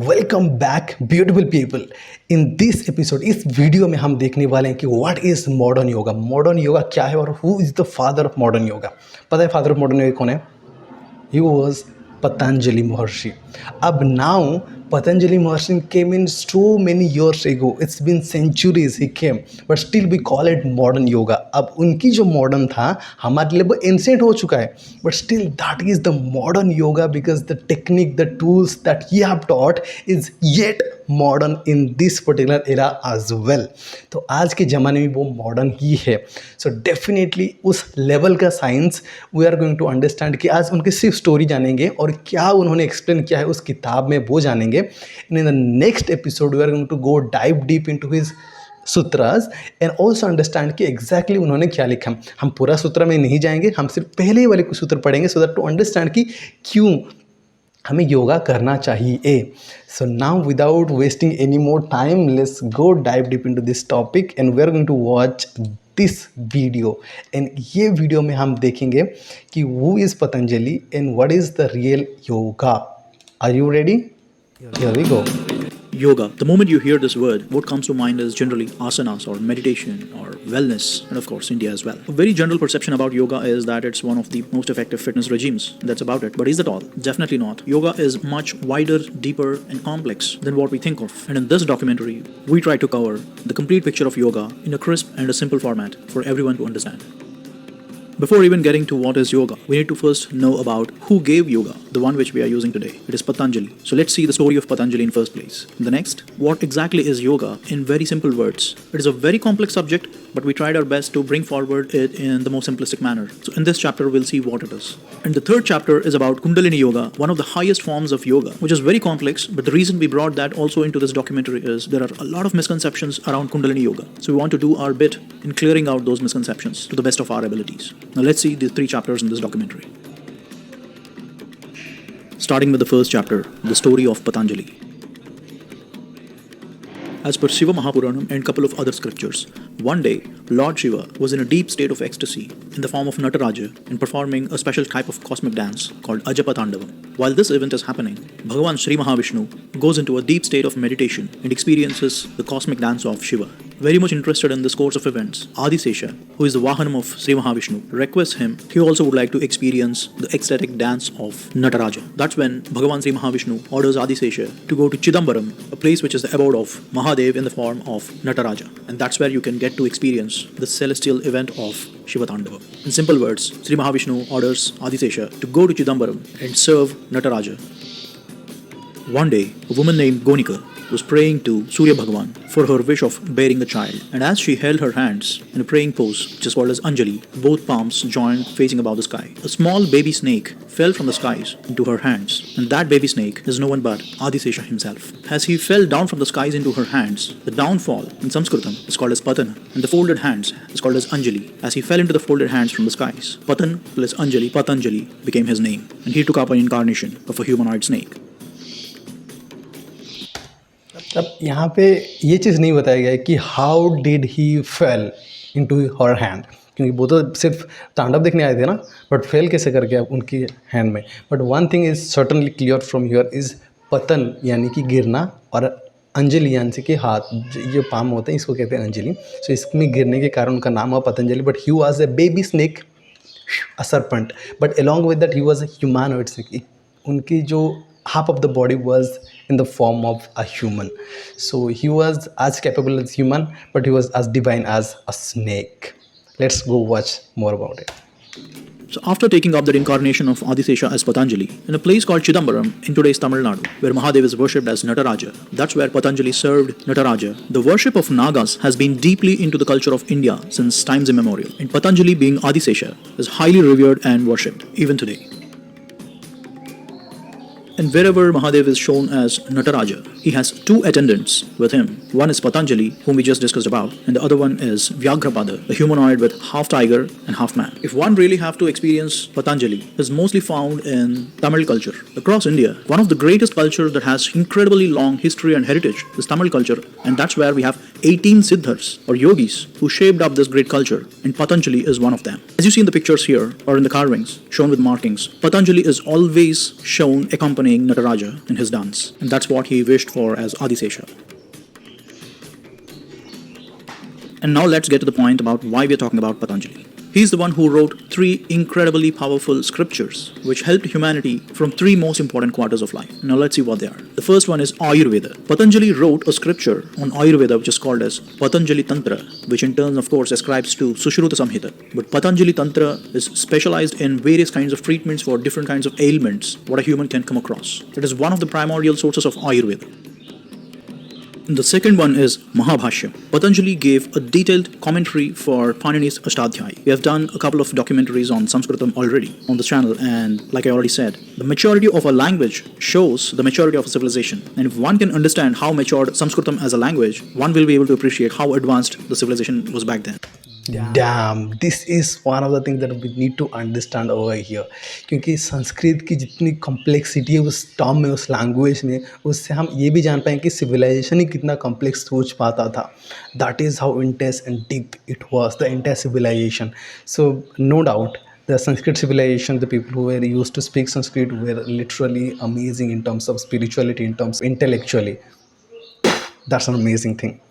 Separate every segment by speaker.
Speaker 1: Welcome back beautiful people. In this episode, इस video में हम देखने वाले हैं कि what is modern yoga. Modern yoga क्या है और who is the father of modern yoga. पता है फादर ऑफ मॉडर्न योगा कौन है? He was Patanjali Maharshi. Ab now Patanjali Maharshi came in so many years ago. It's been centuries he came, but still we call it modern yoga. अब उनकी जो modern था हमारे लिए वो एंसेंट हो चुका है, but still that is the modern yoga because the technique, the tools that he have taught is yet modern in this particular era as well. तो आज के ज़माने में वो मॉडर्न ही है. सो डेफिनेटली उस लेवल का science we are going to understand कि आज उनकी सिर्फ स्टोरी जानेंगे और क्या उन्होंने एक्सप्लेन किया है उस किताब में वो जानेंगे. And in the next episode we are going to go dive deep into his sutras and also understand कि एग्जैक्टली उन्होंने क्या लिखा. हम पूरा सूत्र में नहीं जाएंगे, हम सिर्फ पहले ही वाले कुछ सूत्र पढ़ेंगे सो दैट टू अंडरस्टैंड कि क्यों हमें योगा करना चाहिए. So now without wasting any more time let's go dive deep into this topic and we are going to watch this video. And ये वीडियो में हम देखेंगे कि who is Patanjali and what is the real yoga. Are you ready? Here we go.
Speaker 2: Yoga. The moment you hear this word, what comes to mind is generally asanas or meditation or wellness, and of course India as well. A very general perception about yoga is that it's one of the most effective fitness regimes. That's about it. But is that all? Definitely not. Yoga is much wider, deeper and complex than what we think of. And in this documentary, we try to cover the complete picture of yoga in a crisp and a simple format for everyone to understand. Before even getting to what is yoga, we need to first know about who gave yoga, the one which we are using today. It is Patanjali. So let's see the story of Patanjali in first place. The next, what exactly is yoga in very simple words. It is a very complex subject, but we tried our best to bring forward it in the most simplistic manner. So in this chapter, we'll see what it is. And the third chapter is about Kundalini Yoga, one of the highest forms of yoga, which is very complex, but the reason we brought that also into this documentary is there are a lot of misconceptions around Kundalini Yoga. So we want to do our bit in clearing out those misconceptions to the best of our abilities. Now let's see these three chapters in this documentary. Starting with the first chapter, the story of Patanjali. As per Shiva Mahapuranam and couple of other scriptures, one day Lord Shiva was in a deep state of ecstasy in the form of Nataraja and performing a special type of cosmic dance called Ajapatandavam. While this event is happening, Bhagavan Sri Mahavishnu goes into a deep state of meditation and experiences the cosmic dance of Shiva. Very much interested in this course of events, Adisesha, who is the Vahanam of Sri Mahavishnu, requests him he also would like to experience the ecstatic dance of Nataraja. That's when Bhagavan Sri Mahavishnu orders Adisesha to go to Chidambaram, a place which is the abode of Mahadev in the form of Nataraja. And that's where you can get to experience the celestial event of Shiva Tandava. In simple words, Sri Mahavishnu orders Adisesha to go to Chidambaram and serve Nataraja. One day, a woman named Gonika was praying to Surya Bhagavan for her wish of bearing a child. And as she held her hands in a praying pose, which is called as Anjali, both palms joined facing above the sky, a small baby snake fell from the skies into her hands. And that baby snake is no one but Adisesha himself. As he fell down from the skies into her hands, the downfall in Sanskritam is called as Patana, and the folded hands is called as Anjali. As he fell into the folded hands from the skies, Patan plus Anjali, Patanjali became his name. And he took up an incarnation of a humanoid snake.
Speaker 1: अब यहाँ पे ये चीज़ नहीं बताया गया है कि how did he fail into her hand, क्योंकि वो तो सिर्फ तांडव देखने आए थे ना, बट फेल कैसे कर गया उनकी हैंड में. But one thing is certainly clear from here is पतन यानी कि गिरना, और अंजलि यानी कि हाथ जो पाम होते हैं इसको कहते हैं अंजलि. सो इसमें गिरने के कारण उनका नाम हुआ Patanjali. But he was a baby snake, a serpent, but along with that he was a humanoid snake. उनकी जो half of the body was in the form of a human. So he was as capable as human, but he was as divine as a snake. Let's go watch more about it.
Speaker 2: So after taking up the incarnation of Adisesha as Patanjali, in a place called Chidambaram in today's Tamil Nadu, where Mahadev is worshipped as Nataraja, that's where Patanjali served Nataraja. The worship of Nagas has been deeply into the culture of India since times immemorial, and Patanjali, being Adisesha, is highly revered and worshipped even today. And wherever Mahadev is shown as Nataraja, he has two attendants with him. One is Patanjali, whom we just discussed about, and the other one is Vyagrapada, a humanoid with half tiger and half man. If one really have to experience Patanjali, is mostly found in Tamil culture. Across India, one of the greatest cultures that has incredibly long history and heritage is Tamil culture, and that's where we have 18 Siddhars or yogis who shaped up this great culture, and Patanjali is one of them. As you see in the pictures here, or in the carvings shown with markings, Patanjali is always shown accompanied accompanying Nataraja in his dance, and that's what he wished for as Adisesha. And now let's get to the point about why we are talking about Patanjali. He's the one who wrote 3 incredibly powerful scriptures which helped humanity from 3 most important quarters of life. Now let's see what they are. The first one is Ayurveda. Patanjali wrote a scripture on Ayurveda which is called as Patanjali Tantra, which in turn of course ascribes to Sushruta Samhita. But Patanjali Tantra is specialized in various kinds of treatments for different kinds of ailments what a human can come across. It is one of the primordial sources of Ayurveda. The second one is Maha Bhashyam. Patanjali gave a detailed commentary for Panini's Ashtadhyay. We have done a couple of documentaries on Sanskritam already on this channel, and like I already said, the maturity of a language shows the maturity of a civilization. And if one can understand how matured Sanskritam as a language, one will be able to appreciate how advanced the civilization was back then.
Speaker 1: Damn, this is one of the things that we need to understand over here. क्योंकि संस्कृत की जितनी complexity है उस term में, उस language में, उससे हम ये भी जान पाएँ कि सिविलाइजेशन ही कितना कॉम्प्लेक्स सोच पाता था. That is how intense and deep it was, the intense civilization. So no doubt the Sanskrit civilization, the people who were used to speak Sanskrit were literally amazing in terms of spirituality, in terms of intellectually. That's an amazing thing.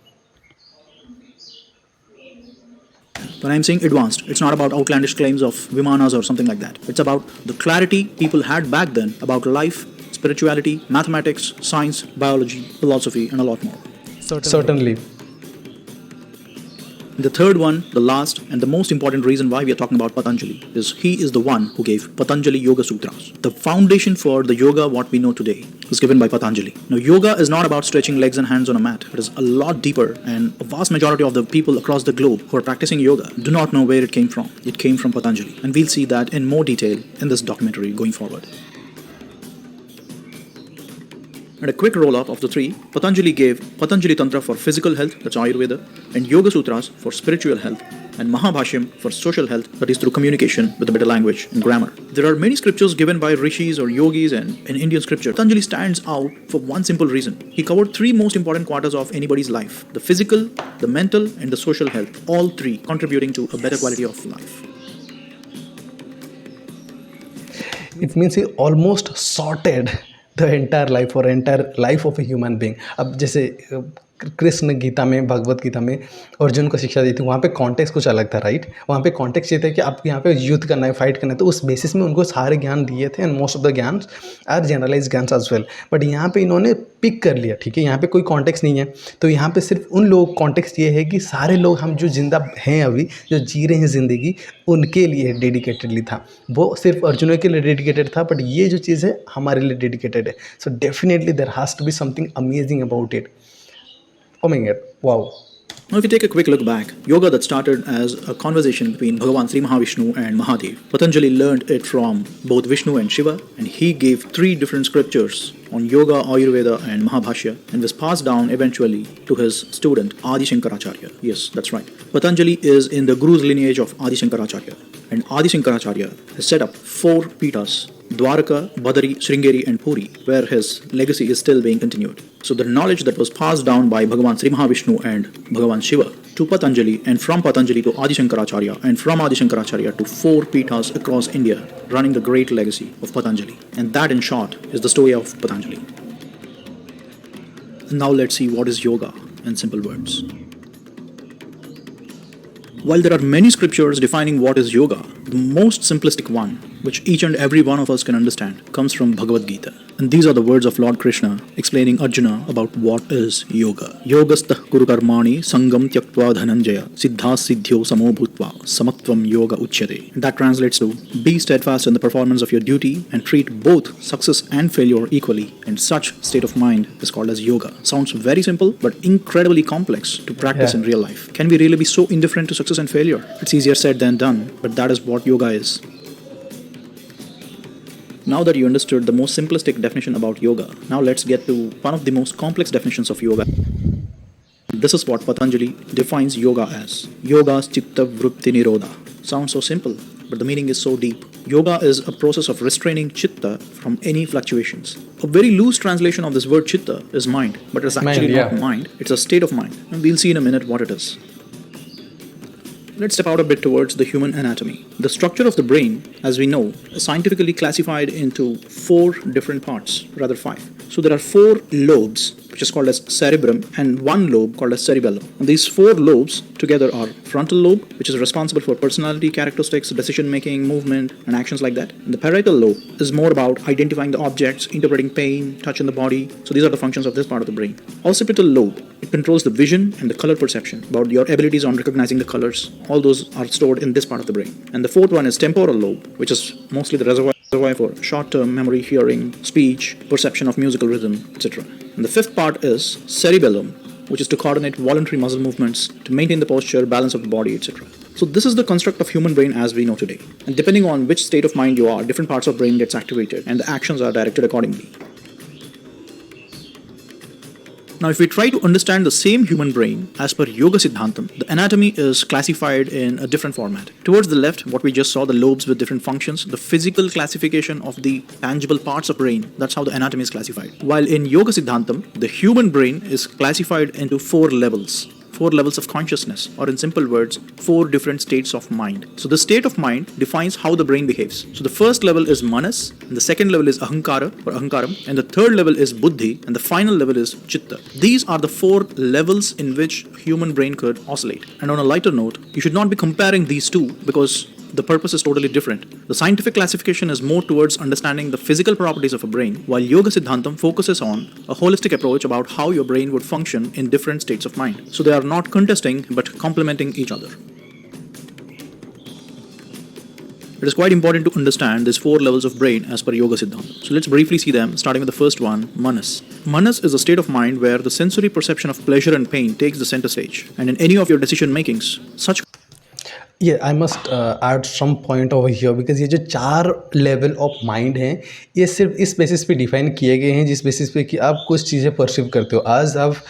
Speaker 2: When I'm saying advanced, it's not about outlandish claims of Vimanas or something like that. It's about the clarity people had back then about life, spirituality, mathematics, science, biology, philosophy, and a lot more.
Speaker 1: Certainly.
Speaker 2: The third one, the last, and the most important reason why we are talking about Patanjali is he is the one who gave Patanjali Yoga Sutras. The foundation for the yoga what we know today is given by Patanjali. Now, yoga is not about stretching legs and hands on a mat. It is a lot deeper, and a vast majority of the people across the globe who are practicing yoga do not know where it came from. It came from Patanjali, and we'll see that in more detail in this documentary going forward. And a quick roll-up of the 3, Patanjali gave Patanjali Tantra for physical health, that's Ayurveda, and Yoga Sutras for spiritual health, and Maha Bhashyam for social health, that is through communication with a better language and grammar. There are many scriptures given by rishis or yogis, and in Indian scripture, Patanjali stands out for one simple reason. He covered 3 most important quarters of anybody's life: the physical, the mental, and the social health, all 3 contributing to a better quality of life.
Speaker 1: It means he almost sorted the entire life or entire life of a human being. अब जैसे कृष्ण गीता में, भगवत गीता में अर्जुन को शिक्षा दी थी, वहाँ पे context कुछ अलग था, राइट. वहाँ पे कॉन्टेक्स्ट ये था कि आपको यहाँ पे युद्ध करना है, फाइट करना है, तो उस बेसिस में उनको सारे ज्ञान दिए थे, एंड मोस्ट ऑफ द ज्ञान आर जनरलाइज ज्ञान एज वेल. बट यहाँ पे इन्होंने पिक कर लिया, ठीक है, यहाँ पे कोई कॉन्टेक्स्ट नहीं है, तो यहाँ पे सिर्फ उन लोग कॉन्टेक्स्ट ये है कि सारे लोग हम जो जिंदा हैं अभी, जो जी रहे हैं ज़िंदगी, उनके लिए डेडिकेटेडली था. वो सिर्फ अर्जुन के लिए डेडिकेटेड था, बट ये जो चीज़ है हमारे लिए डेडिकेटेड है. So definitely there has to be something amazing about it. Oh my God, wow.
Speaker 2: Now, if you take a quick look back, yoga that started as a conversation between Bhagavan Sri Mahavishnu and Mahadev, Patanjali learned it from both Vishnu and Shiva, and he gave 3 different scriptures on yoga, Ayurveda, and Maha Bhashya, and was passed down eventually to his student Adi Shankaracharya. Yes, that's right. Patanjali is in the Guru's lineage of Adi Shankaracharya, and Adi Shankaracharya has set up 4 Pitas: Dwaraka, Badari, Sringeri, and Puri, where his legacy is still being continued. So the knowledge that was passed down by Bhagavan Sri Mahavishnu and Bhagavan Shiva to Patanjali, and from Patanjali to Adi Shankaracharya, and from Adi Shankaracharya to 4 Pitas across India, running the great legacy of Patanjali. And that, in short, is the story of Patanjali. Now let's see what is yoga in simple words. While there are many scriptures defining what is yoga, the most simplistic one, which each and every one of us can understand, comes from Bhagavad Gita. And these are the words of Lord Krishna explaining Arjuna about what is yoga. Yogastha kuru karmani sangam tyaktva dhananjaya siddha siddhyo samo bhutva samatvam yoga uchyate. That translates to be steadfast in the performance of your duty and treat both success and failure equally. And such state of mind is called as yoga. Sounds very simple, but incredibly complex to practice in real life. Can we really be so indifferent to success and failure? It's easier said than done, but that is what yoga is. Now that you understood the most simplistic definition about yoga, now let's get to one of the most complex definitions of yoga. This is what Patanjali defines yoga as. Yoga's chitta vritti nirodha. Sounds so simple, but the meaning is so deep. Yoga is a process of restraining chitta from any fluctuations. A very loose translation of this word chitta is mind, but it's actually not mind, it's a state of mind. And we'll see in a minute what it is. let's step out a bit towards the human anatomy. The structure of the brain, as we know, is scientifically classified into 4 different parts, rather 5. So there are 4 lobes, which is called as cerebrum, and 1 lobe called as cerebellum. And these 4 lobes together are frontal lobe, which is responsible for personality characteristics, decision making, movement, and actions like that. And the parietal lobe is more about identifying the objects, interpreting pain, touch in the body. So these are the functions of this part of the brain. Occipital lobe, it controls the vision and the color perception, about your abilities on recognizing the colors. All those are stored in this part of the brain. And the 4th one is temporal lobe, which is mostly the reservoir for short-term memory, hearing, speech, perception of musical rhythm, etc. And the 5th part is cerebellum, which is to coordinate voluntary muscle movements, to maintain the posture, balance of the body, etc. So this is the construct of human brain as we know today. And depending on which state of mind you are, different parts of brain gets activated and the actions are directed accordingly. Now, if we try to understand the same human brain as per Yoga Siddhantam, the anatomy is classified in a different format. Towards the left, what we just saw, the lobes with different functions, the physical classification of the tangible parts of brain, that's how the anatomy is classified. While in Yoga Siddhantam, the human brain is classified into 4 levels. 4 levels of consciousness, or in simple words, 4 different states of mind. So the state of mind defines how the brain behaves. So the first level is manas, and the second level is ahankara or ahankaram, and the third level is buddhi, and the final level is chitta. These are the 4 levels in which human brain could oscillate. And on a lighter note, you should not be comparing these two because the purpose is totally different. The scientific classification is more towards understanding the physical properties of a brain, while Yoga Siddhantam focuses on a holistic approach about how your brain would function in different states of mind. So they are not contesting but complementing each other. It is quite important to understand these 4 levels of brain as per Yoga Siddhantam. So let's briefly see them, starting with the first one, manas. Manas is a state of mind where the sensory perception of pleasure and pain takes the center stage. And in any of your decision makings, such
Speaker 1: I must add some point over here because ये जो 4 level of mind हैं ये सिर्फ इस basis पे define किए गए हैं जिस बेसिस पे कि आप कुछ चीज़ें परसीव करते हो। आज आप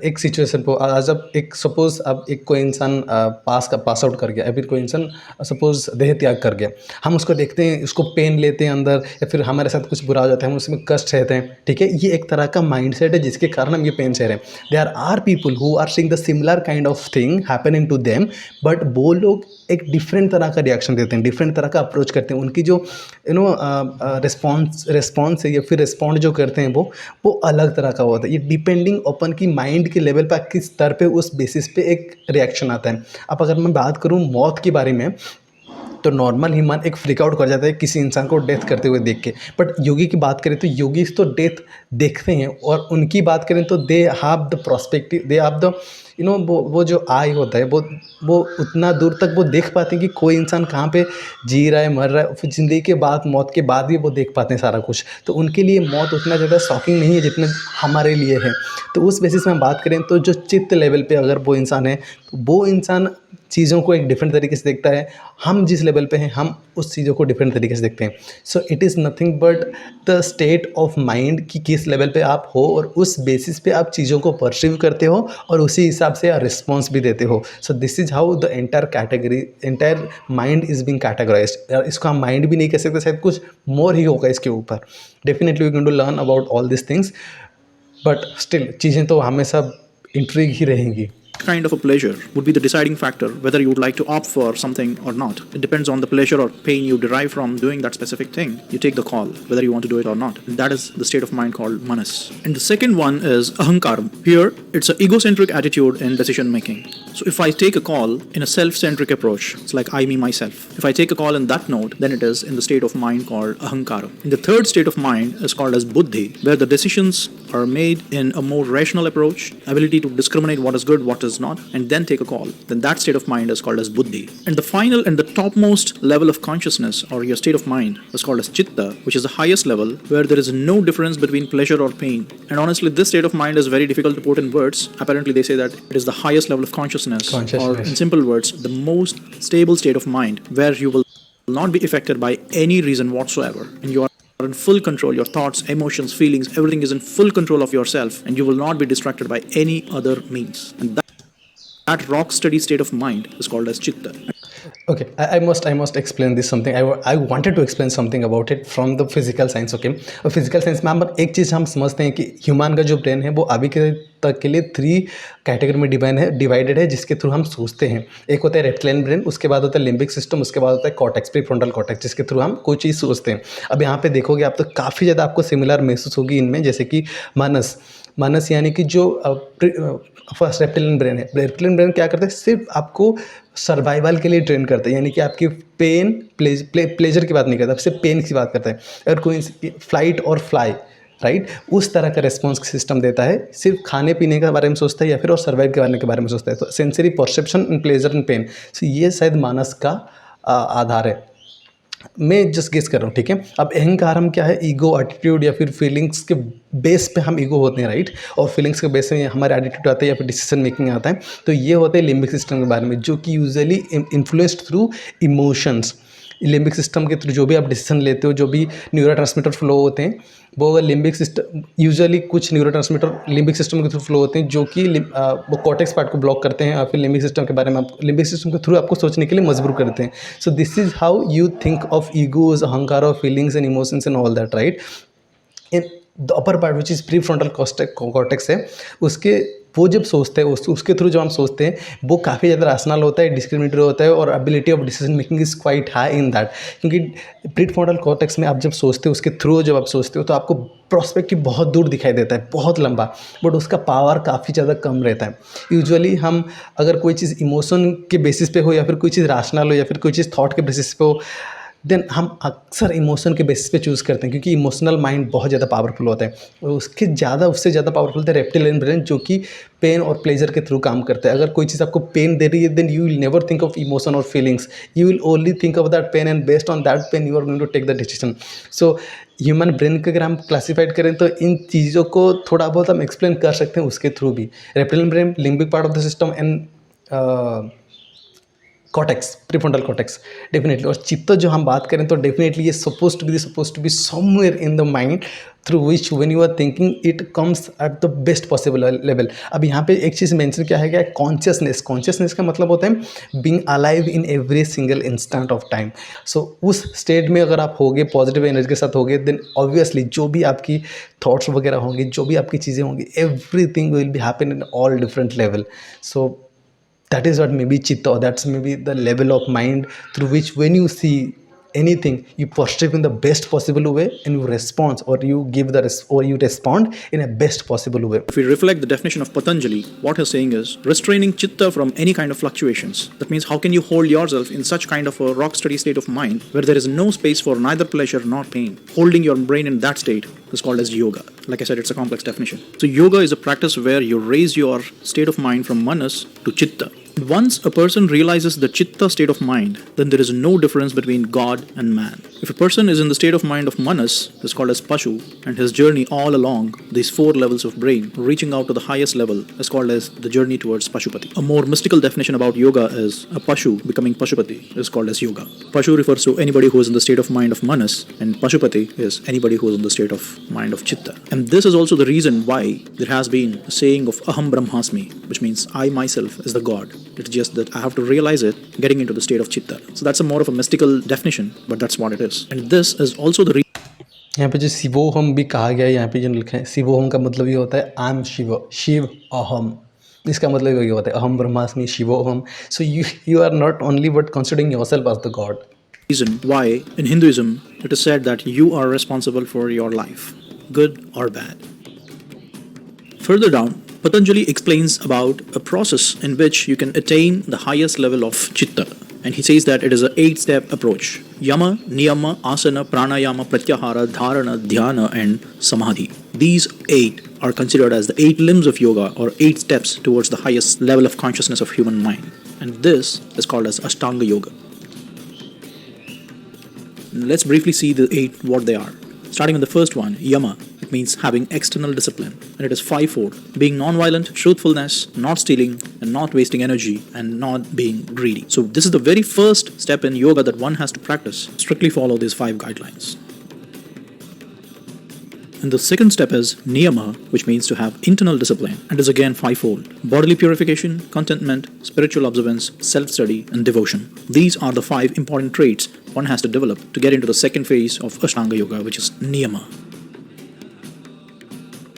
Speaker 1: एक सिचुएशन पर आज आप एक सपोज अब एक कोई इंसान पास आउट कर गया या फिर कोई इंसान सपोज देह त्याग कर गया, हम उसको देखते हैं, उसको पेन लेते हैं अंदर, या फिर हमारे साथ कुछ बुरा हो जाता है, हम उसमें कष्ट सहते हैं। ठीक है, ये एक तरह का माइंड सेट है जिसके कारण हम ये पेन सह रहे हैं। There are people who are seeing the similar kind of thing happening to them, but वो लोग एक डिफरेंट तरह का रिएक्शन देते हैं, डिफरेंट तरह का अप्रोच करते हैं। उनकी जो रिस्पॉन्स है या फिर रिस्पॉन्ड जो करते हैं वो अलग तरह का होता है। ये डिपेंडिंग अपन की माइंड के लेवल पर किस स्तर पे उस बेसिस पे एक रिएक्शन आता है। अब अगर मैं बात करूँ मौत के बारे में, तो नॉर्मल ह्यूमन एक फ्लिक आउट कर जाता है किसी इंसान को डेथ करते हुए देख के, बट योगी की बात करें तो योगीज तो डेथ देखते हैं, और उनकी बात करें तो they have the prospective, they have the वो जो आई होता है वो उतना दूर तक वो देख पाते हैं कि कोई इंसान कहाँ पे जी रहा है, मर रहा है, फिर ज़िंदगी के बाद मौत के बाद भी वो देख पाते हैं सारा कुछ। तो उनके लिए मौत उतना ज़्यादा शॉकिंग नहीं है जितना हमारे लिए है। तो उस बेसिस में बात करें तो जो चित्त लेवल पे अगर वो इंसान है तो वो इंसान चीज़ों को एक डिफरेंट तरीके से देखता है। हम जिस लेवल पे हैं हम उस चीज़ों को डिफरेंट तरीके से देखते हैं। So it is nothing but the state of mind कि किस लेवल पे आप हो, और उस बेसिस पे आप चीज़ों को परसीव करते हो और उसी हिसाब से रिस्पॉन्स भी देते हो। So this is how the entire mind is being categorised. इसको हम माइंड भी नहीं कह सकते, शायद कुछ मोर ही होगा इसके ऊपर। Definitely we can to learn about all this things, but still चीज़ें तो हमेशा इंट्रिग ही रहेंगी।
Speaker 2: kind of a pleasure would be the deciding factor whether you would like to opt for something or not. It depends on the pleasure or pain you derive from doing that specific thing. You take the call whether you want to do it or not. And that is the state of mind called manas. And the second one is ahankaram. Here, it's an egocentric attitude in decision making. So if I take a call in a self-centric approach, it's like I, me, myself. If I take a call in that note, then it is in the state of mind called ahankaram. And the third state of mind is called as buddhi, where the decisions are made in a more rational approach, ability to discriminate what is good, what is not, and then take a call. Then that state of mind is called as buddhi. And the final and the topmost level of consciousness, or your state of mind, is called as chitta, which is the highest level where there is no difference between pleasure or pain. And honestly, this state of mind is very difficult to put in words. Apparently, they say that it is the highest level of consciousness. Or in simple words, the most stable state of mind, where you will not be affected by any reason whatsoever, and you are in full control. Your thoughts, emotions, feelings, everything is in full control of yourself, and you will not be distracted by any other means. And that rock steady state of mind is called as chitta.
Speaker 1: Okay, I must explain this something. I wanted to explain something about it from the physical science. Okay, और physical science में हम एक चीज़ हम समझते हैं कि human का जो ब्रेन है वो अभी के तक के लिए 3 कैटेगरी में डिवाइडेड है, जिसके थ्रू हम सोचते हैं. एक होता है रेप्टिलियन ब्रेन, उसके बाद होता है लिम्बिक सिस्टम, उसके बाद होता है कॉर्टेक्स, प्रीफ्रंटल कॉर्टेक्स, जिसके थ्रू हम कोई चीज़ सोचते हैं. अब यहाँ पे देखोगे आप तो काफ़ी ज़्यादा आपको सिमिलर महसूस होगी इनमें, जैसे कि मानस मानस यानी कि जो फर्स्ट रेप्टिलियन ब्रेन है. रेप्टिलियन ब्रेन क्या करता है, सिर्फ आपको सर्वाइवल के लिए ट्रेन करता है, यानी कि आपकी पेन प्लेजर की बात नहीं करता, सिर्फ पेन की बात करता है. अगर कोई फ्लाइट और फ्लाई, राइट, उस तरह का रेस्पॉन्स सिस्टम देता है, सिर्फ खाने पीने के बारे में सोचता है या फिर और सर्वाइव करने के बारे में सोचता है. तो sensory perception in pleasure and pain, so ये शायद मानस का आधार है. मैं जस्ट गेस कर रहा हूँ, ठीक है. अब अहंकार हम क्या है, ईगो, एटीट्यूड या फिर फीलिंग्स के बेस पे हम ईगो होते हैं, राइट, और फीलिंग्स के बेस पे हमारे एटीट्यूड आता है या फिर डिसीजन मेकिंग आता है. तो ये होते हैं लिम्बिक सिस्टम के बारे में, जो कि usually influenced through emotions. Limbic system के थ्रू जो भी आप डिसीजन लेते हो, जो भी न्यूरोट्रांसमीटर फ्लो होते हैं, वो अगर लिम्बिक सिस्टम, यूजुअली कुछ न्यूरोट्रांसमीटर लिम्बिक सिस्टम के थ्रू फ्लो होते हैं, जो कि वो कॉर्टेक्स पार्ट को ब्लॉक करते हैं और फिर लिम्बिक सिस्टम के बारे में लिम्बिक सिस्टम के थ्रू आपको सोचने के लिए मजबूर करते हैं. So this is how you think of egos, अहंकार of feelings and emotions and all that, right. In the upper part which is pre frontal cortex है, उसके वो जब सोचते हैं उसके थ्रू जो हम सोचते हैं वो काफ़ी ज़्यादा रैशनल होता है, डिस्क्रिमिनेटरी होता है, और ability of decision making is quite high in that. क्योंकि प्री फ्रंटल कॉर्टेक्स में आप जब सोचते हो, उसके थ्रू जब आप सोचते हो तो आपको प्रोस्पेक्टिव बहुत दूर दिखाई देता है, बहुत लंबा, बट उसका पावर काफ़ी ज़्यादा कम रहता है. यूजुअली हम अगर कोई चीज़ इमोशन के बेसिस पे हो या फिर कोई चीज़ रैशनल हो या फिर कोई चीज़ थॉट के बेसिस पे हो, देन हम अक्सर इमोशन के बेसिस पे चूज़ करते हैं, क्योंकि इमोशनल माइंड बहुत ज़्यादा पावरफुल होता है. और उससे ज़्यादा पावरफुल होता है रेप्टिलियन ब्रेन, जो कि पेन और प्लेजर के थ्रू काम करता है. अगर कोई चीज़ आपको पेन दे रही है, then you will never think of emotion और feelings, you will only think of that pain, and based on that pain you are going to take the decision. So human brain को अगर हम classified करें तो इन चीज़ों को थोड़ा बहुत हम एक्सप्लेन कर सकते हैं उसके थ्रू भी. Reptilian brain, limbic part of the system, and cortex, prefrontal cortex, definitely. और चित्त जो हम बात करें तो डेफिनेटली ये suppose to be somewhere in the mind, through which when you are thinking it comes at the best possible level. अब यहाँ पे एक चीज़ मेंशन क्या है, क्या कॉन्शियसनेस. कॉन्शियसनेस का मतलब होता है being alive in every single instant of time. So उस स्टेट में अगर आप होगे, पॉजिटिव एनर्जी के साथ होगे, देन ऑब्वियसली जो भी आपकी थॉट्स वगैरह होंगी, जो भी आपकी चीज़ें होंगी, everything will be happen in all different level. So that is what maybe chitta, or that's maybe the level of mind through which when you see anything you perceive in the best possible way, and you respond, or you give or you respond in a best possible way.
Speaker 2: If we reflect the definition of Patanjali, what he's saying is restraining chitta from any kind of fluctuations. That means how can you hold yourself in such kind of a rock steady state of mind where there is no space for neither pleasure nor pain. Holding your brain in that state is called as yoga. Like I said, it's a complex definition. So yoga is a practice where you raise your state of mind from manas to chitta. Once a person realizes the chitta state of mind, then there is no difference between God and man. If a person is in the state of mind of manas, is called as pashu, and his journey all along these 4 levels of brain, reaching out to the highest level, is called as the journey towards Pashupati. A more mystical definition about yoga is a pashu becoming Pashupati is called as yoga. Pashu refers to anybody who is in the state of mind of manas, and Pashupati is anybody who is in the state of mind of chitta. And this is also the reason why there has been a saying of Aham Brahmasmi, which means I myself is the God. It's just that I have to realize it getting into the state of chitta. So that's a more of a mystical definition, but that's what it is. And this is also the
Speaker 1: यहाँ पे जो शिवोहम भी कहा गया है, यहाँ पे जो लिखा है शिवोहम का मतलब ये होता है आई एम शिव, शिव अहम. इसका मतलब ये होता है अहम ब्रह्मास्मि शिवोहम. So you are not only but considering yourself as the god.
Speaker 2: reason why in Hinduism it is said that you are responsible for your life, good or bad. Further down, Patanjali explains about a process in which you can attain the highest level of chitta, and he says that it is an 8-step approach: yama, niyama, asana, pranayama, pratyahara, dharana, dhyana, and samadhi. These 8 are considered as the 8 limbs of yoga, or 8 steps towards the highest level of consciousness of human mind, and this is called as Ashtanga Yoga. Let's briefly see the 8 what they are. Starting with the first one, yama. It means having external discipline, and it is 5-fold: being non-violent, truthfulness, not stealing, and not wasting energy, and not being greedy. So this is the very first step in yoga that one has to practice. Strictly follow these 5 guidelines. And the second step is niyama, which means to have internal discipline, and is again fivefold: bodily purification, contentment, spiritual observance, self-study, and devotion. These are the 5 important traits one has to develop to get into the second phase of Ashtanga Yoga, which is niyama.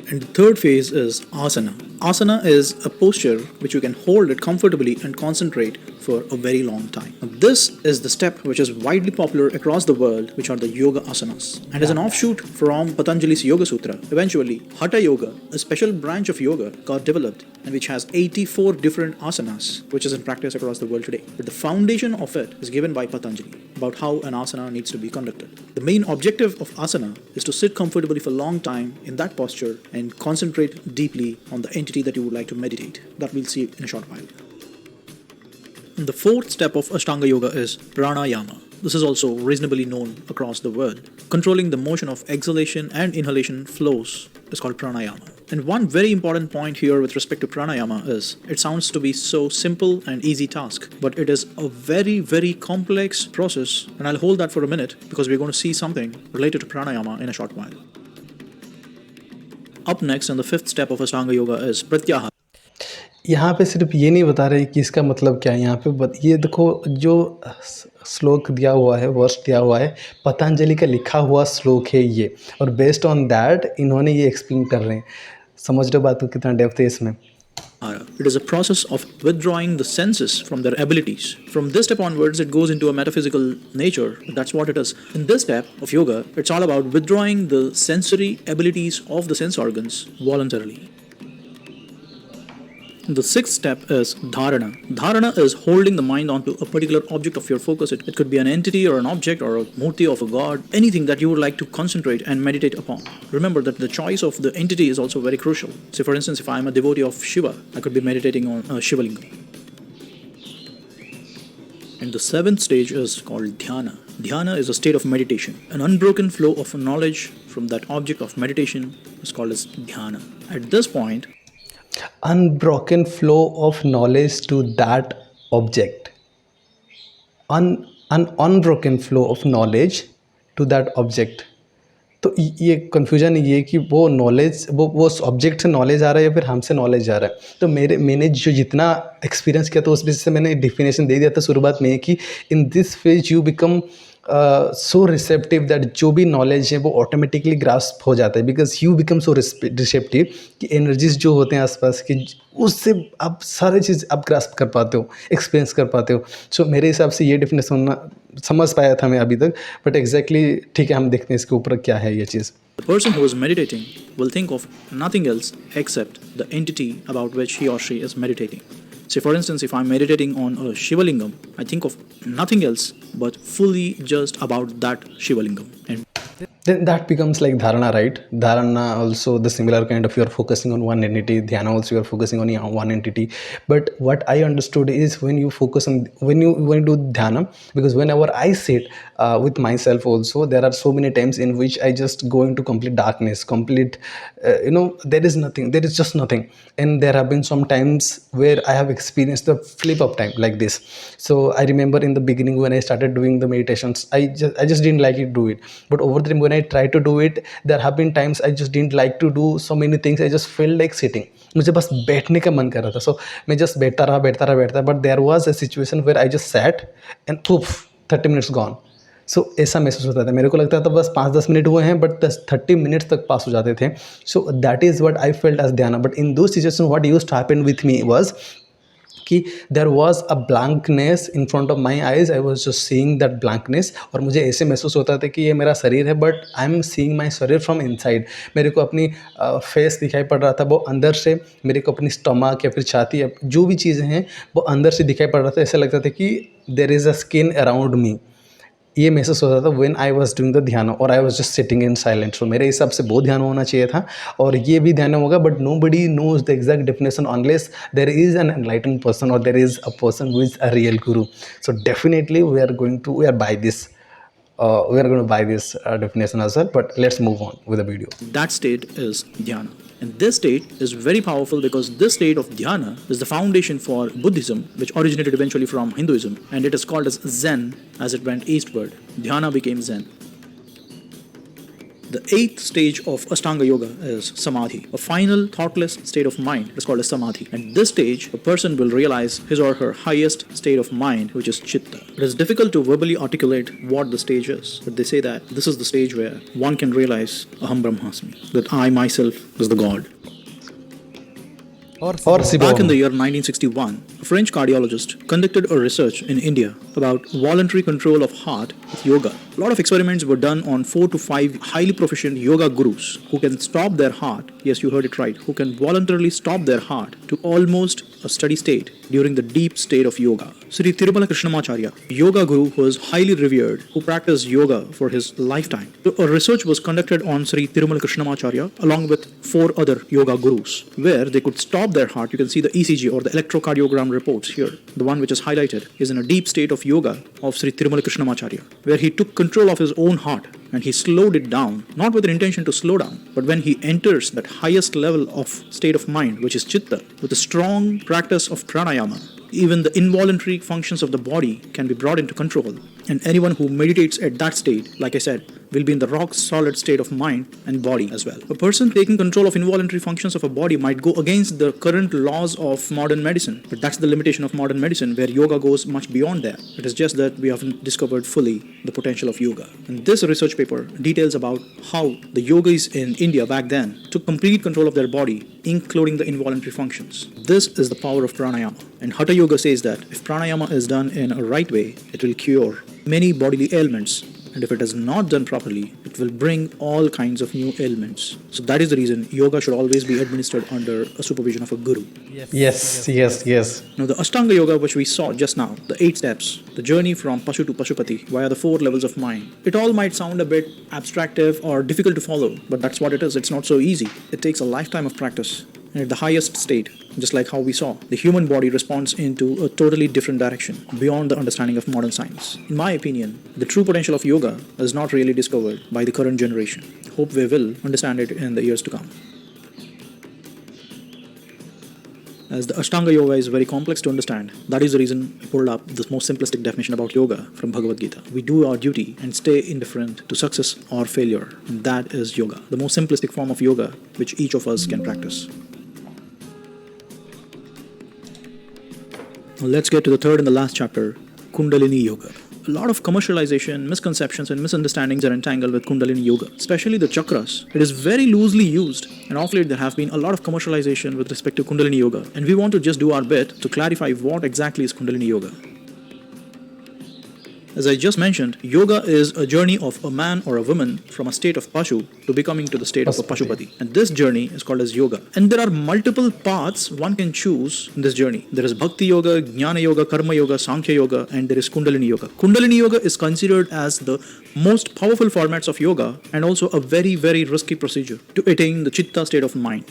Speaker 2: And the third phase is asana. Asana is a posture which you can hold it comfortably and concentrate for a very long time. Now, this is the step which is widely popular across the world, which are the yoga asanas. And as an offshoot from Patanjali's Yoga Sutra, eventually Hatha Yoga, a special branch of yoga, got developed and which has 84 different asanas, which is in practice across the world today. But the foundation of it is given by Patanjali about how an asana needs to be conducted. The main objective of asana is to sit comfortably for a long time in that posture and concentrate deeply on the entity that you would like to meditate. That we'll see in a short while. And the fourth step of Ashtanga Yoga is pranayama. This is also reasonably known across the world. Controlling the motion of exhalation and inhalation flows is called pranayama. And one very important point here with respect to pranayama is it sounds to be so simple and easy task, but it is a very, very complex process. And I'll hold that for a minute because we're going to see something related to pranayama in a short while. Up next, and the fifth step of Ashtanga Yoga is pratyahara.
Speaker 1: यहाँ पे सिर्फ ये नहीं बता रहे कि इसका मतलब क्या है। यहाँ पे ये देखो जो श्लोक दिया हुआ है, वर्ष दिया हुआ है, पतंजलि का लिखा हुआ श्लोक है ये, और बेस्ड ऑन दैट इन्होंने ये एक्सप्लेन कर रहे हैं। समझ रहे हो बात को, कितना डेप्थ है इसमें।
Speaker 2: It is a process of withdrawing the senses from their abilities. From this step onwards, it goes into a metaphysical nature. That's what it is. In this step of yoga, it's all about withdrawing the sensory abilities of the sense organs voluntarily. The sixth step is dharana. Dharana is holding the mind onto a particular object of your focus. It could be an entity or an object or a murti of a god, anything that you would like to concentrate and meditate upon. Remember that the choice of the entity is also very crucial. Say for instance, if I am a devotee of Shiva, I could be meditating on a Shivalingam. And the seventh stage is called dhyana. Dhyana is a state of meditation. An unbroken flow of knowledge from that object of meditation is called as dhyana. At this point,
Speaker 1: unbroken flow of knowledge to that object. An unbroken flow of knowledge to that object. तो ये confusion ये है कि वो knowledge वो object से knowledge आ रहा है या फिर हमसे नॉलेज आ रहा है। तो मैंने जो जितना एक्सपीरियंस किया तो उस बेसिस से मैंने डिफिनेशन दे दिया था शुरुआत में कि in this phase you become so receptive that जो भी नॉलेज है वो ऑटोमेटिकली ग्रास्प हो जाता है, because you become so receptive कि एनर्जीज जो होते हैं आसपास की उससे आप सारी चीज़ आप ग्रास्प कर पाते हो, एक्सपीरियंस कर पाते हो। सो मेरे हिसाब से ये डिफिनेशन समझ पाया था मैं अभी तक, बट एग्जैक्टली ठीक है, हम देखते हैं इसके ऊपर क्या है ये चीज़।
Speaker 2: The person who is meditating will think of nothing else except the entity about which he or she is meditating. Say for instance, if I'm meditating on a Shivalingam, I think of nothing else but fully just about that Shivalingam. And
Speaker 1: then that becomes like dharana, right? Dharana also the similar kind of, you're focusing on one entity. Dhyana also you're focusing on one entity. But what I understood is when you focus on, when you do dhyana, because whenever I sit with myself also, there are so many times in which I just go into complete darkness, complete there is nothing, there is just nothing. And there have been some times where I have experienced the flip of time like this. So I remember in the beginning when I started doing the meditations, I just didn't like it, do it. But over the time when I try to do it, there have been times I just didn't like to do so many things. I just felt like sitting, मुझे बस बैठने का मन कर रहा था. So मैं just बैठता रहा. But there was a situation where I just sat and poof, 30 minutes gone. सो ऐसा महसूस होता था. मेरे को लगता था बस 5-10 मिनट हुए हैं, बट 30 मिनट्स तक पास हो जाते थे. So that is what I felt as dhyan. But in those situation what used to happen with me was कि there was a blankness in front of my eyes. I was just seeing that blankness. और मुझे ऐसे महसूस होता था कि ये मेरा शरीर है, बट आई एम सीइंग माई शरीर फ्रॉम इनसाइड. मेरे को अपनी फेस दिखाई पड़ रहा था वो अंदर से. मेरे को अपनी स्टमक या फिर छाती या जो भी चीज़ें हैं वो अंदर से दिखाई पड़ रहा था. ऐसा लगता था कि there is a skin around me. ये महसूस होता था when I was doing the dhyan और I was just sitting in silent. So मेरे हिसाब से बहुत ध्यान होना चाहिए था और ये भी ध्यान होगा, but nobody knows the exact definition unless there is an enlightened person और there is a person who is a real guru. So definitely we are going to buy this definition as well. But let's move on with the video.
Speaker 2: That state is dhyana. And this state is very powerful because this state of dhyana is the foundation for Buddhism, which originated eventually from Hinduism, and it is called as Zen as it went eastward. Dhyana became Zen. The eighth stage of Ashtanga Yoga is Samadhi, a final thoughtless state of mind. It's called as Samadhi. At this stage, a person will realize his or her highest state of mind, which is Chitta. It is difficult to verbally articulate what the stage is, but they say that this is the stage where one can realize Aham Brahmasmi, that I myself is the God.
Speaker 1: Or
Speaker 2: Back in the year 1961, a French cardiologist conducted a research in India about voluntary control of heart with yoga. A lot of experiments were done on 4 to 5 highly proficient yoga gurus who can stop their heart, yes, you heard it right, who can voluntarily stop their heart to almost a steady state during the deep state of yoga. Sri Tirumala Krishnamacharya, yoga guru who is highly revered, who practiced yoga for his lifetime. So a research was conducted on Sri Tirumala Krishnamacharya along with 4 other yoga gurus, where they could stop their heart. You can see the ECG or the electrocardiogram reports here. The one which is highlighted is in a deep state of yoga of Sri Tirumala Krishnamacharya, where he took control of his own heart and he slowed it down, not with an intention to slow down, but when he enters that highest level of state of mind, which is Chitta, with a strong practice of pranayama, even the involuntary functions of the body can be brought into control. And anyone who meditates at that state, like I said, will be in the rock solid state of mind and body as well. A person taking control of involuntary functions of a body might go against the current laws of modern medicine, but that's the limitation of modern medicine, where yoga goes much beyond that. It is just that we haven't discovered fully the potential of yoga. And this research paper details about how the yogis in India back then took complete control of their body, including the involuntary functions. This is the power of pranayama. And Hatha Yoga says that if pranayama is done in a right way, it will cure many bodily ailments. And if it is not done properly, it will bring all kinds of new ailments. So that is the reason yoga should always be administered under a supervision of a guru.
Speaker 1: Yes.
Speaker 2: Now the Ashtanga Yoga which we saw just now, the 8 steps, the journey from Pashu to Pashupati via the 4 levels of mind. It all might sound a bit abstractive or difficult to follow, but that's what it is. It's not so easy. It takes a lifetime of practice. And at the highest state, just like how we saw, the human body responds into a totally different direction, beyond the understanding of modern science. In my opinion, the true potential of yoga is not really discovered by the current generation. Hope we will understand it in the years to come. As the Ashtanga Yoga is very complex to understand, that is the reason I pulled up the most simplistic definition about yoga from Bhagavad Gita. We do our duty and stay indifferent to success or failure. And that is yoga, the most simplistic form of yoga which each of us can practice. Now let's get to the third and the last chapter, Kundalini Yoga. A lot of commercialization, misconceptions and misunderstandings are entangled with Kundalini Yoga, especially the chakras. It is very loosely used, and of late there have been a lot of commercialization with respect to Kundalini Yoga, and we want to just do our bit to clarify what exactly is Kundalini Yoga. As I just mentioned, yoga is a journey of a man or a woman from a state of Pashu to becoming to the state of a Pashupati. And this journey is called as yoga. And there are multiple paths one can choose in this journey. There is Bhakti Yoga, Jnana Yoga, Karma Yoga, Sankhya Yoga, and there is Kundalini Yoga. Kundalini Yoga is considered as the most powerful formats of yoga and also a very, very risky procedure to attain the Chitta state of mind.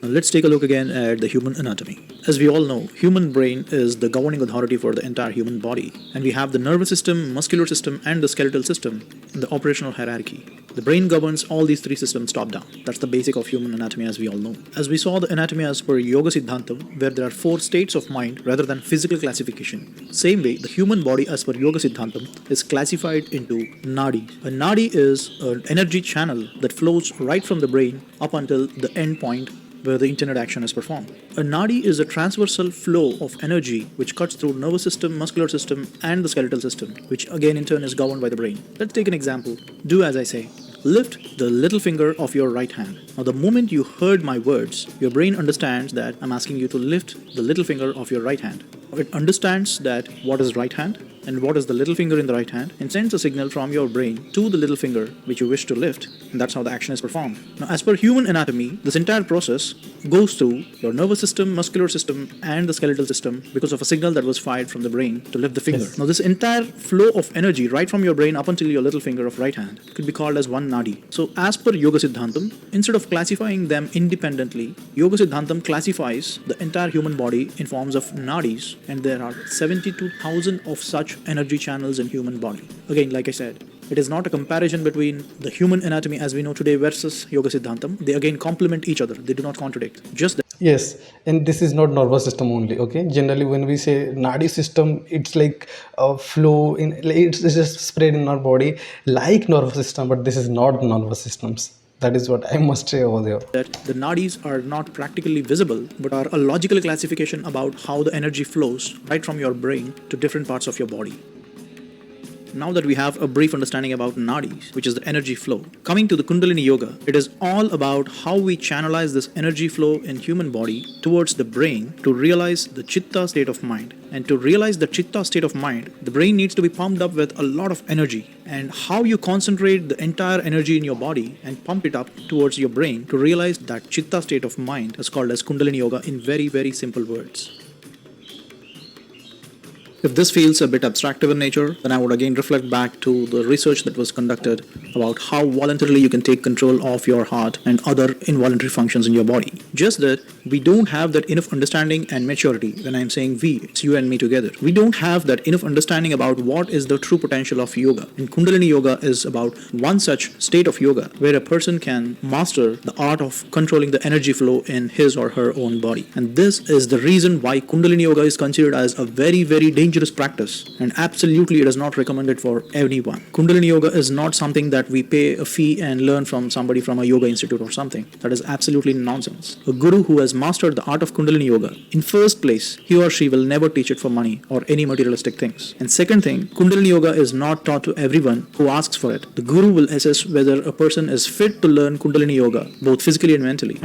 Speaker 2: Now let's take a look again at the human anatomy. As we all know, human brain is the governing authority for the entire human body, and we have the nervous system, muscular system and the skeletal system in the operational hierarchy. The brain governs all these 3 systems top down. That's the basic of human anatomy as we all know. As we saw the anatomy as per Yoga Siddhantam, where there are 4 states of mind rather than physical classification. Same way, the human body as per Yoga Siddhantam is classified into nadi. A nadi is an energy channel that flows right from the brain up until the end point where the intended action is performed. A nadi is a transversal flow of energy which cuts through nervous system, muscular system and the skeletal system, which again in turn is governed by the brain. Let's take an example. Do as I say. Lift the little finger of your right hand. Now the moment you heard my words, your brain understands that I'm asking you to lift the little finger of your right hand. It understands that what is right hand and what is the little finger in the right hand and sends a signal from your brain to the little finger which you wish to lift, and that's how the action is performed. Now as per human anatomy, this entire process goes through your nervous system, muscular system and the skeletal system because of a signal that was fired from the brain to lift the finger. Yes. Now this entire flow of energy right from your brain up until your little finger of right hand could be called as one nadi. So as per Yoga Siddhantam, instead of classifying them independently, Yoga Siddhantam classifies the entire human body in forms of nadis, and there are 72,000 of such energy channels in human body. Again, like I said, It is not a comparison between the human anatomy as we know today versus Yoga Siddhantam. They again complement each other. They do not contradict. Just that
Speaker 1: Yes, and this is not nervous system only. Okay, generally when we say nadi system, it's like a flow in, like, it's just spread in our body like nervous system, but this is not nervous systems. That is what I must say over there.
Speaker 2: the nadis are not practically visible but are a logical classification about how the energy flows right from your brain to different parts of your body. Now that we have a brief understanding about nadis, which is the energy flow, coming to the Kundalini Yoga, it is all about how we channelize this energy flow in human body towards the brain to realize the chitta state of mind. And to realize the chitta state of mind, the brain needs to be pumped up with a lot of energy. And how you concentrate the entire energy in your body and pump it up towards your brain to realize that chitta state of mind is called as Kundalini Yoga in very, very simple words. If this feels a bit abstractive in nature, then I would again reflect back to the research that was conducted about how voluntarily you can take control of your heart and other involuntary functions in your body. Just that we don't have that enough understanding and maturity. When I'm saying we, it's you and me together. We don't have that enough understanding about what is the true potential of yoga. And Kundalini Yoga is about one such state of yoga where a person can master the art of controlling the energy flow in his or her own body. And this is the reason why Kundalini Yoga is considered as a very, very dangerous practice, and absolutely it is not recommended for anyone. Kundalini Yoga is not something that we pay a fee and learn from somebody from a yoga institute or something. That is absolutely nonsense. A guru who has mastered the art of Kundalini Yoga, in first place, he or she will never teach it for money or any materialistic things. And second thing, Kundalini Yoga is not taught to everyone who asks for it. The guru will assess whether a person is fit to learn Kundalini Yoga, both physically and mentally.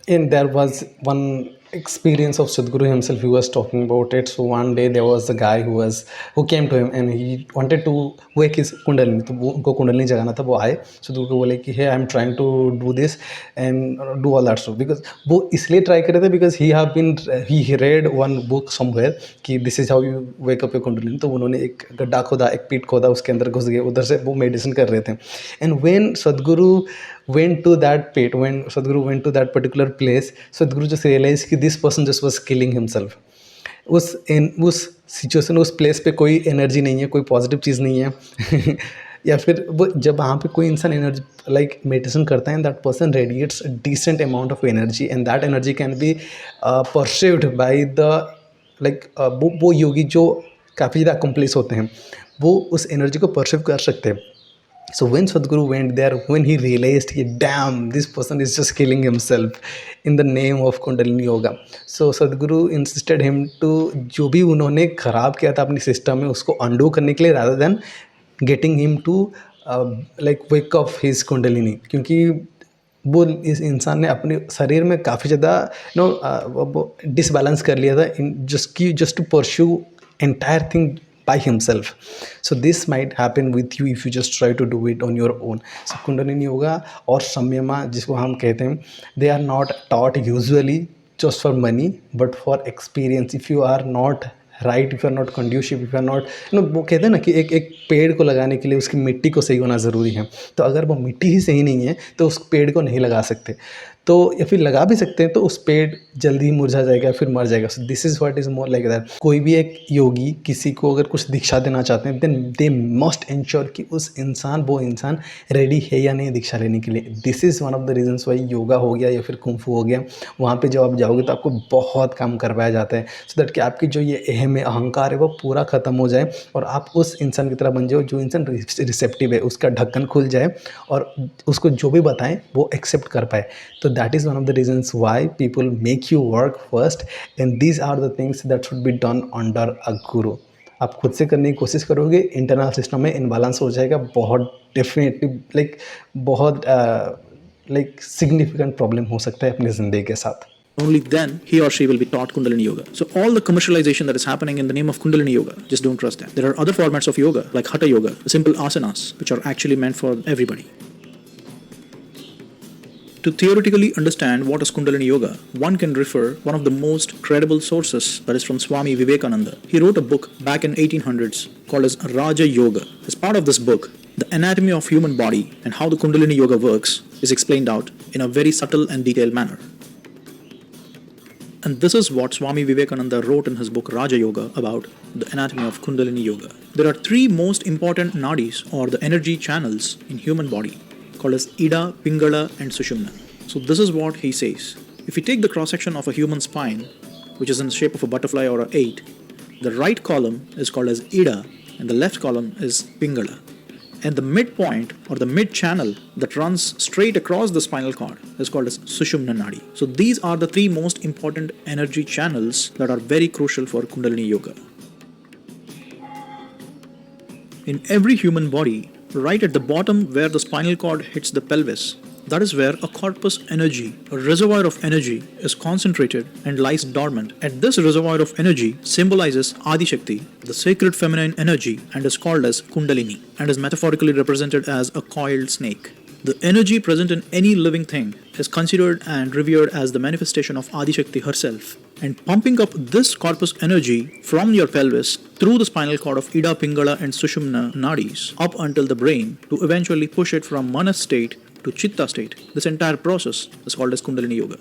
Speaker 1: And there was one experience of Sadhguru himself. He was talking about it. So one day there was a guy who came to him and he wanted to wake his kundalini. तो वो उनको कुंडलिनी जगाना था. वो आए सदगुरु को बोले कि hey, I'm trying to do this and do all that stuff. Because वो इसलिए try कर रहे थे because he read one book somewhere कि this is how you wake up your kundalini. तो उन्होंने एक गड्ढा खोदा, एक पीट खोदा, उसके अंदर घुस गए, उधर से वो मेडिसिन कर रहे थे. And when Sadhguru went to that pit, when Sadhguru went to that particular place, Sadhguru just realized कि this person just was killing himself. उस सिचुएशन, उस प्लेस पे कोई एनर्जी नहीं है, कोई पॉजिटिव चीज़ नहीं है. या फिर वो जब वहाँ पे कोई इंसान एनर्जी लाइक मेडिटेशन करता है, that person radiates decent amount of energy and that energy can be perceived by the like वो योगी जो काफ़ी ज़्यादा अकम्प्लिश होते हैं, वो उस एनर्जी को परसीव कर सकते हैं. So when Sadhguru went there, when he realized, damn, this person is just killing himself in the name of Kundalini Yoga. So Sadhguru insisted him to जो भी उन्होंने ख़राब किया था अपनी सिस्टम में, उसको undo करने के लिए, rather than getting him to like wake up his Kundalini. क्योंकि वो इस इंसान ने अपने शरीर में काफ़ी ज़्यादा डिसबैलेंस कर लिया था इन just to pursue entire thing by himself. So this might happen with you if you just try to do it on your own. So Kundalini Yoga और संयमा जिसको हम कहते हैं, they are not taught usually just for money but for experience. If you are not right, if you are not conducive, if you are not वो कहते हैं ना कि एक पेड़ को लगाने के लिए उसकी मिट्टी को सही होना ज़रूरी है. तो अगर वो मिट्टी ही सही नहीं है तो उस पेड़ को नहीं लगा सकते, तो या फिर लगा भी सकते हैं तो उस पेड़ जल्दी ही मुरझा जाएगा, फिर मर जाएगा. So this is what is more like that. कोई भी एक योगी किसी को अगर कुछ दीक्षा देना चाहते हैं, देन दे मस्ट इंश्योर कि वो इंसान रेडी है या नहीं दीक्षा लेने के लिए. This is one of the reasons why yoga हो गया या फिर कुंफू हो गया, वहाँ पर जब आप जाओगे तो आपको बहुत काम करवाया जाता है, सो दैट कि आपकी जो ये अहम है, अहंकार है, वो पूरा ख़त्म हो जाए और आप उस इंसान की तरह बन जाओ जो इंसान रिसेप्टिव है, उसका ढक्कन खुल जाए और उसको जो भी बताएं वो एक्सेप्ट कर पाए. तो that is one of the reasons why people make you work first, and these are the things that should be done under a guru. आप खुद से करने की कोशिश करोगे, इंटरनल सिस्टम में इनबैलेंस हो जाएगा, बहुत डेफिनेटली बहुत सिग्निफिकेंट प्रॉब्लम हो सकता है अपनी ज़िंदगी के साथ.
Speaker 2: Only then he or she will be taught Kundalini Yoga. So all the commercialization that is happening in the name of Kundalini Yoga, just don't trust them. There are other formats of yoga like Hatha Yoga, simple asanas, which are actually meant for everybody. To theoretically understand what is Kundalini Yoga, one can refer one of the most credible sources, that is from Swami Vivekananda. He wrote a book back in 1800s called as Raja Yoga. As part of this book, the anatomy of human body and how the Kundalini Yoga works is explained out in a very subtle and detailed manner. And this is what Swami Vivekananda wrote in his book Raja Yoga about the anatomy of Kundalini Yoga. There are three most important nadis or the energy channels in human body called as Ida, Pingala and Sushumna. So this is what he says. If you take the cross section of a human spine, which is in the shape of a butterfly or an 8, the right column is called as Ida and the left column is Pingala. And the midpoint or the mid channel that runs straight across the spinal cord is called as Sushumna Nadi. So these are the three most important energy channels that are very crucial for Kundalini Yoga. In every human body, right at the bottom where the spinal cord hits the pelvis, that is where a corpus energy, a reservoir of energy, is concentrated and lies dormant. And this reservoir of energy symbolizes Adi Shakti, the sacred feminine energy, and is called as Kundalini, and is metaphorically represented as a coiled snake. The energy present in any living thing is considered and revered as the manifestation of Adi Shakti herself. And pumping up this corpus energy from your pelvis through the spinal cord of Ida, Pingala and Sushumna nadis up until the brain to eventually push it from Manas state to Chitta state. This entire process is called as Kundalini Yoga.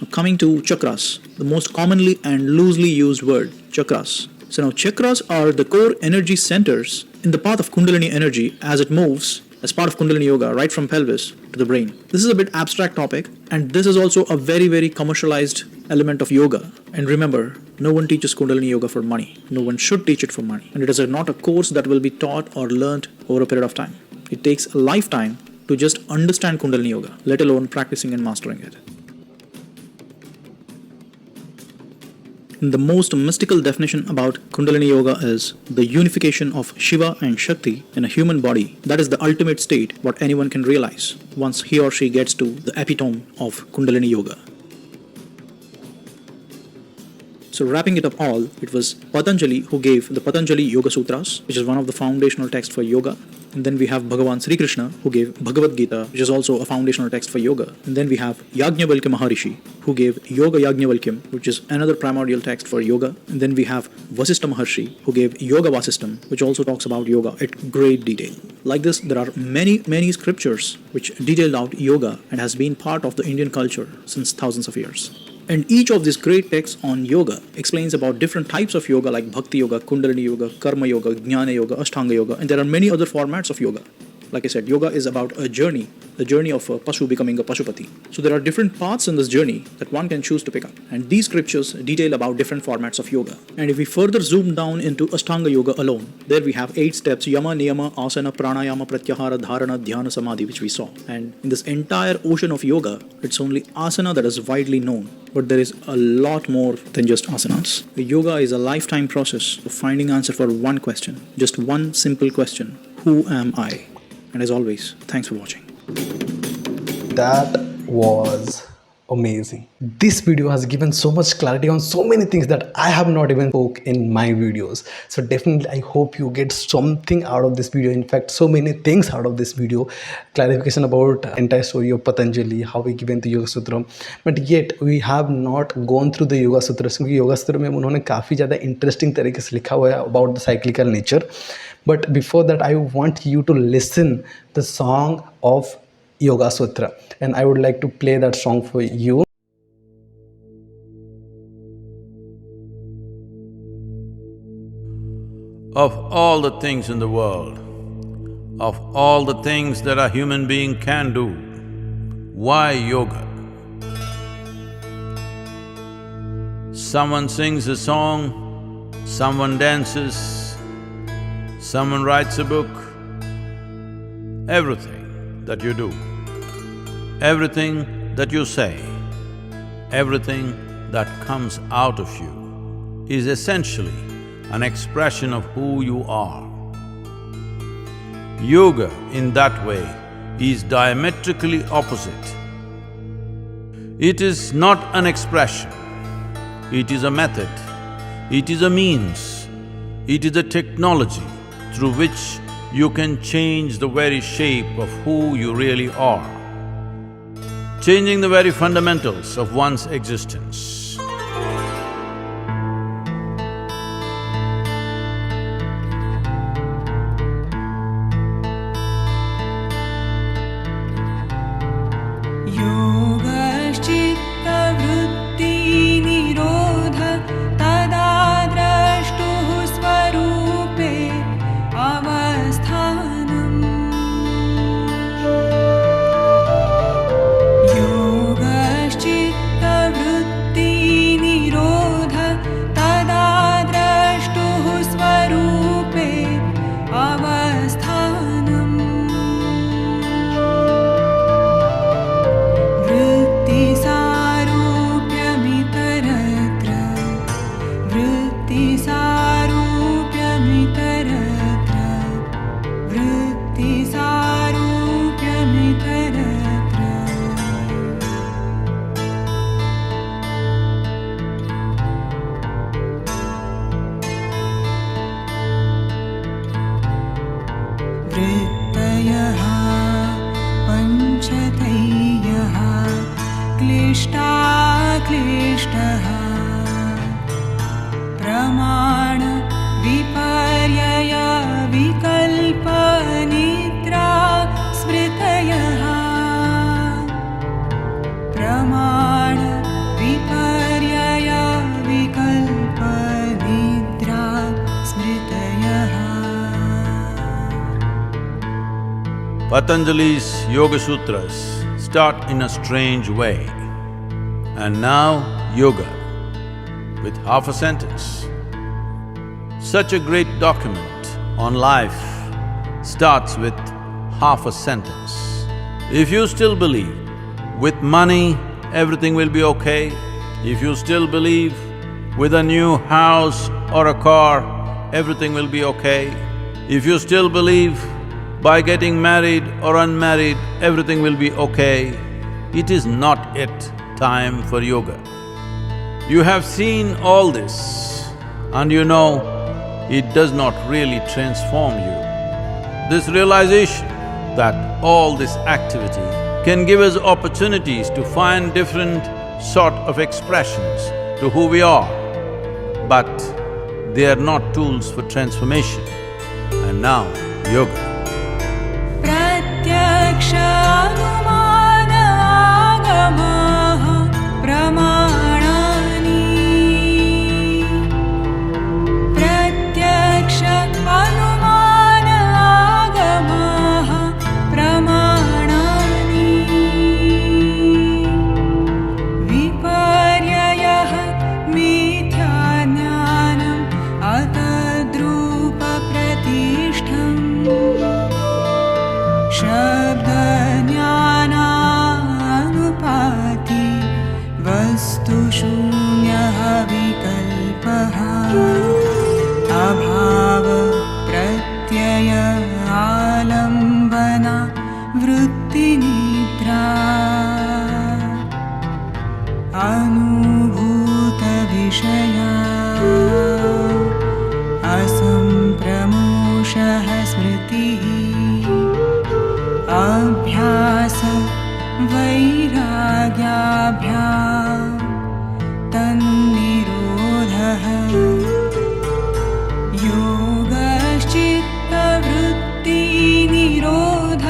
Speaker 2: Now coming to chakras, the most commonly and loosely used word, chakras. So now chakras are the core energy centers in the path of Kundalini energy as it moves as part of Kundalini Yoga right from pelvis to the brain. This is a bit abstract topic, and this is also a very commercialized element of yoga. And remember, no one teaches Kundalini Yoga for money. No one should teach it for money. And it is not a course that will be taught or learnt over a period of time. It takes a lifetime to just understand Kundalini Yoga, let alone practicing and mastering it. The most mystical definition about Kundalini Yoga is the unification of Shiva and Shakti in a human body. That is the ultimate state what anyone can realize once he or she gets to the epitome of Kundalini Yoga. So wrapping it up all, it was Patanjali who gave the Patanjali Yoga Sutras, which is one of the foundational texts for yoga. And then we have Bhagavan Sri Krishna who gave Bhagavad Gita, which is also a foundational text for yoga. And then we have Yajnavalkya Maharishi who gave Yoga Yajnavalkyam, which is another primordial text for yoga. And then we have Vasistha Maharshi who gave Yoga Vasistham, which also talks about yoga at great detail. Like this, there are many scriptures which detailed out yoga and has been part of the Indian culture since thousands of years. And each of these great texts on yoga explains about different types of yoga like Bhakti Yoga, Kundalini Yoga, Karma Yoga, Jnana Yoga, Ashtanga Yoga, and there are many other formats of yoga. Like I said, yoga is about a journey, the journey of a Pashu becoming a Pashupati. So there are different paths in this journey that one can choose to pick up. And these scriptures detail about different formats of yoga. And if we further zoom down into Ashtanga Yoga alone, there we have 8 steps, Yama, Niyama, Asana, Pranayama, Pratyahara, Dharana, Dhyana, Samadhi, which we saw. And in this entire ocean of yoga, it's only asana that is widely known. But there is a lot more than just asanas. Yoga is a lifetime process of finding answer for one question, just one simple question: who am I? And as always, thanks for watching.
Speaker 1: That was amazing. This video has given so much clarity on so many things that I have not even spoke in my videos. So definitely I hope you get something out of this video. In fact, so many things out of this video. Clarification about entire story of Patanjali, how we given the Yoga Sutra. But yet we have not gone through the Yoga Sutras, क्योंकि Yoga Sutra में उन्होंने काफ़ी ज़्यादा interesting तरीके से लिखा हुआ है about the cyclical nature. But before that, I want you to listen the song of Yoga Sutra, and I would like to play that song for you.
Speaker 3: Of all the things in the world, of all the things that a human being can do, why yoga? Someone sings a song, someone dances, someone writes a book. Everything that you do, everything that you say, everything that comes out of you is essentially an expression of who you are. Yoga, in that way, is diametrically opposite. It is not an expression, it is a method, it is a means, it is a technology through which you can change the very shape of who you really are, changing the very fundamentals of one's existence.
Speaker 4: योगश्चित्तवृत्तिनिरोध तदा द्रष्टुः स्वरूपे अवस्थानम् योगश्चित्तवृत्तिनिरोध तदा द्रष्टुः स्वरूपे अवस्थानम् वृत्तिसारूप्यमितरत्र वृत्तिसारूप्यमितरत्र वृत्तिसारूप्यमितरत्र वृत्तयः पञ्चतयः क्लिष्टाक्लिष्टः प्रमाण विपर्यय विकल्पनिद्रा स्मृतयः प्रमाण विपर्यय विकल्पनिद्रा स्मृतयः
Speaker 3: Patanjali's Yoga Sutras start in a strange way. And now, yoga, with half a sentence. Such a great document on life starts with half a sentence. If you still believe with money everything will be okay, if you still believe with a new house or a car everything will be okay, if you still believe by getting married or unmarried everything will be okay, it is not yet time for yoga. You have seen all this and you know it does not really transform you. This realization that all this activity can give us opportunities to find different sort of expressions to who we are, but they are not tools for transformation. And now, yoga.
Speaker 4: प्रत्यक्षानुमानागमाः प्रमाणानि प्रत्यक्ष अनुमानागमाः प्रमाणानि विपर्ययः मिथ्याज्ञानम् अतद्रूपप्रतिष्ठम् शब्दज्ञानानुपाति वस्तुशून्यः विकल्पः अभाव प्रत्यय आलम्बना वृत्तिनिद्रा अनुभूतविषया असम्प्रमोषः स्मृतिः अभ्यास वैराग्याभ्याम् तन्निरोधः योगश्चित्तवृत्तिनिरोध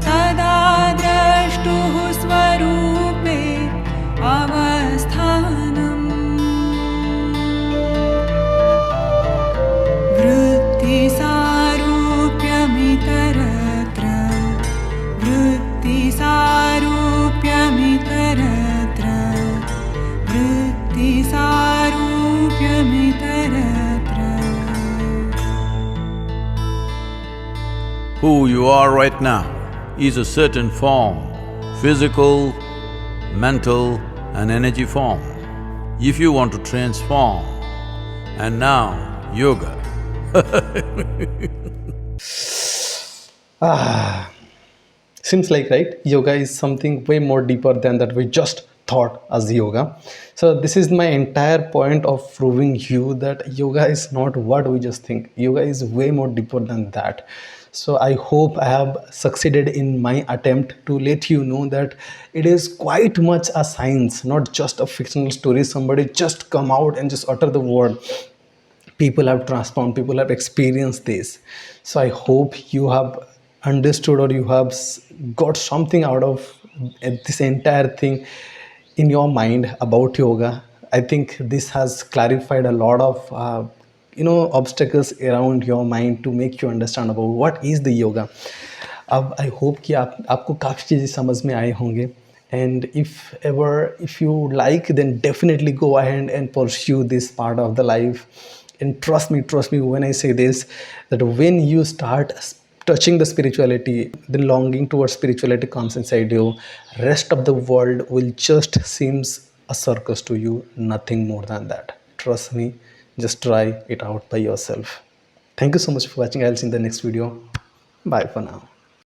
Speaker 4: तदा द्रष्टुः स्वरूपे अवस्थानम् वृत्तिसारूप्यमितरत्र वृत्तिसारूप्यमितरत्र वृत्तिसारूप्यमितरत्र
Speaker 3: Who you are right now is a certain form, physical, mental and energy form. If you want to transform, and now yoga.
Speaker 1: Seems like, right? Yoga is something way more deeper than that we just thought as yoga. So this is my entire point of proving you that yoga is not what we just think. Yoga is way more deeper than that. So I hope I have succeeded in my attempt to let you know that it is quite much a science, not just a fictional story. Somebody just come out and just utter the word. People have transformed, people have experienced this. So I hope you have understood or you have got something out of this entire thing in your mind about yoga. I think this has clarified a lot of obstacles around your mind to make you understand about what is the yoga. अब I hope कि आपको काफ़ी चीज़ें समझ में आए होंगे. And if you like, then definitely go ahead and pursue this part of the life. And trust me when I say this, that when you start touching the spirituality, the longing towards spirituality comes inside you. Rest of the world will just seems a circus to you, nothing more than that. Trust me, just try it out by yourself. Thank you so much for watching. I'll see you in the next video. Bye for now.